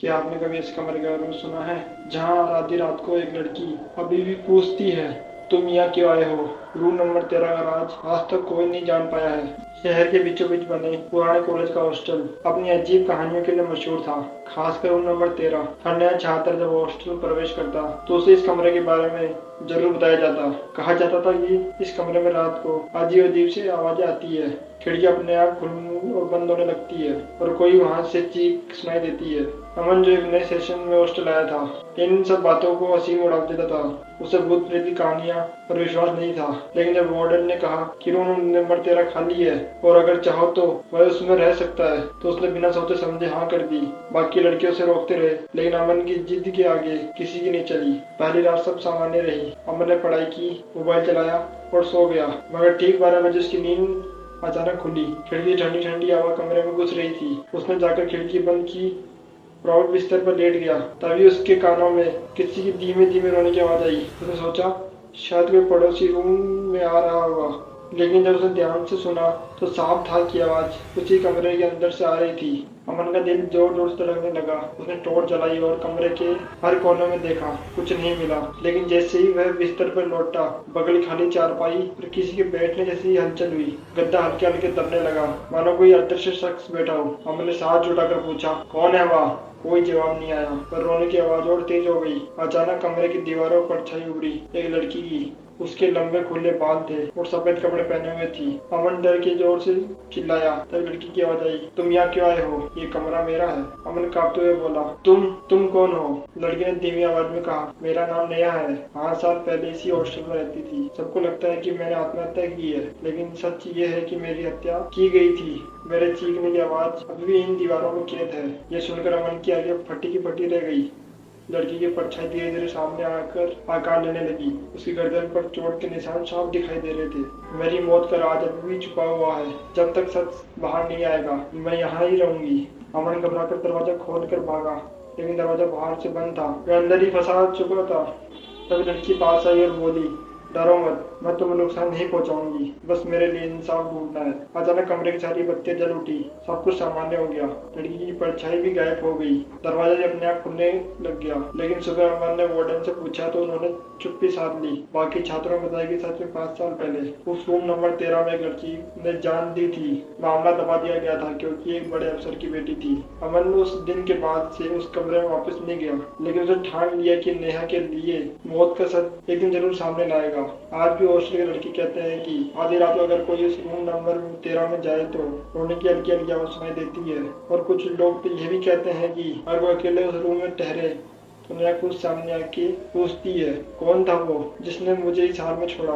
क्या आपने कभी इस कमरे के बारे में सुना है जहाँ आधी रात को एक लड़की अभी भी पूछती है, तुम यहाँ क्यों आए हो? रूम नंबर 13 का राज आज तक कोई नहीं जान पाया है। शहर के बीचों बीच बने पुराने कॉलेज का हॉस्टल अपनी अजीब कहानियों के लिए मशहूर था, खासकर रूम नंबर 13। हर नया छात्र जब हॉस्टल में प्रवेश करता तो उसे इस कमरे के बारे में जरूर बताया जाता। कहा जाता था कि इस कमरे में रात को अजीब अजीब सी आवाजें आती है, खिड़की अपने आप खुलने और बंद होने लगती है और कोई वहां से चीख सुनाई देती है। अमन जो एक नए सेशन में हॉस्टल आया था, इन सब बातों को हंसी में उड़ा देता था। उसे भूत प्रेत की कहानियां पर विश्वास नहीं था, लेकिन जब वार्डन ने कहा कि रूम नंबर 13 खाली है और अगर चाहो तो वह उसमें रह सकता है, तो उसने बिना सोचे समझे हाँ कर दी। बाकी लड़कियों से रोकते रहे, लेकिन अमन की जिद के आगे किसी की नहीं चली। पहली रात सब सामान्य रही। अमन ने पढ़ाई की, मोबाइल चलाया और सो गया, मगर ठीक 12 बजे उसकी नींद अचानक खुली। खिड़की ठंडी ठंडी हवा कमरे में घुस रही थी। उसने जाकर खिड़की बंद की, राउत बिस्तर पर लेट गया। तभी उसके कानों में किसी की धीमे धीमे रोने की आवाज आई। उसने सोचा शायद कोई पड़ोसी रूम में आ रहा होगा, लेकिन जब उसने ध्यान से सुना तो साफ था कि आवाज उसी कमरे के अंदर से आ रही थी। अमन का दिल जोर जोर से धड़कने लगा। उसने टॉर्च जलाई और कमरे के हर कोने में देखा, कुछ नहीं मिला। लेकिन जैसे ही वह बिस्तर पर लौटा, बगल खाली चारपाई और किसी के बैठने जैसी हलचल हुई। गद्दा हल्के हल्के दबने लगा, मानो कोई अदृश्य शख्स बैठा हो। अमन ने साथ जुटाकर पूछा, कौन है वहाँ? कोई जवाब नहीं आया, पर रोने की आवाज और तेज हो गई। अचानक कमरे की दीवारों पर परछाई उभरी, एक लड़की की। उसके लंबे खुले बाल थे और सफेद कपड़े पहने हुए थी। अमन डर के जोर से चिल्लाया, तब लड़की की आवाज आई, तुम यहाँ क्यों आए हो? ये कमरा मेरा है। अमन कांपते हुए बोला, तुम कौन हो? लड़की ने धीमी आवाज में कहा, मेरा नाम नेहा है। 5 साल पहले इसी हॉस्टल में रहती थी। सबको लगता है कि मैंने आत्महत्या की है, लेकिन सच ये है कि मेरी हत्या की गई थी। मेरे चीखने की आवाज अभी भी इन दीवारों में कैद है। ये सुनकर अमन की आंखें फटी की फटी रह गई। लड़की की परछाई धीरे धीरे सामने आकर आकार लेने लगी। उसकी गर्दन पर चोट के निशान साफ दिखाई दे रहे थे। मेरी मौत का राज अभी भी छुपा हुआ है। जब तक सच बाहर नहीं आएगा, मैं यहाँ ही रहूंगी। अमन घबराकर दरवाजा खोल कर भागा, लेकिन दरवाजा बाहर से बंद था। वह अंदर ही फंसा चुका था। तब लड़की पास आई और बोली, डरो मत, मैं तुम्हें नुकसान नहीं पहुंचाऊंगी, बस मेरे लिए इंसाफ ढूंढना है। अचानक कमरे की सारी बत्तियां जल उठी, सब कुछ सामान्य हो गया। लड़की की परछाई भी गायब हो गई। दरवाजा भी अपने आप खुलने लग गया। लेकिन सुबह अमन ने वार्डन से पूछा तो उन्होंने चुप्पी साध ली। बाकी छात्रों ने बताया कि सच में 5 साल पहले उस रूम नंबर 13 में एक लड़की ने जान दी थी। मामला दबा दिया गया था क्योंकि एक बड़े अफसर की बेटी थी। अमन ने उस दिन के बाद से उस कमरे में वापस नहीं गया, लेकिन उसे ठान लिया कि नेहा के लिए मौत का सच एक दिन जरूर सामने लाएगा। आज भी हॉस्टल के लड़के कहते हैं कि आधी रात को अगर कोई इस रूम नंबर 13 में जाए तो रोने की हल्की हल्की आवाज सुनाई देती है। और कुछ लोग तो ये भी कहते हैं कि अगर वो अकेले उस रूम में ठहरे तो नया कुछ सामने आके पूछती है, कौन था वो जिसने मुझे इस हाल में छोड़ा?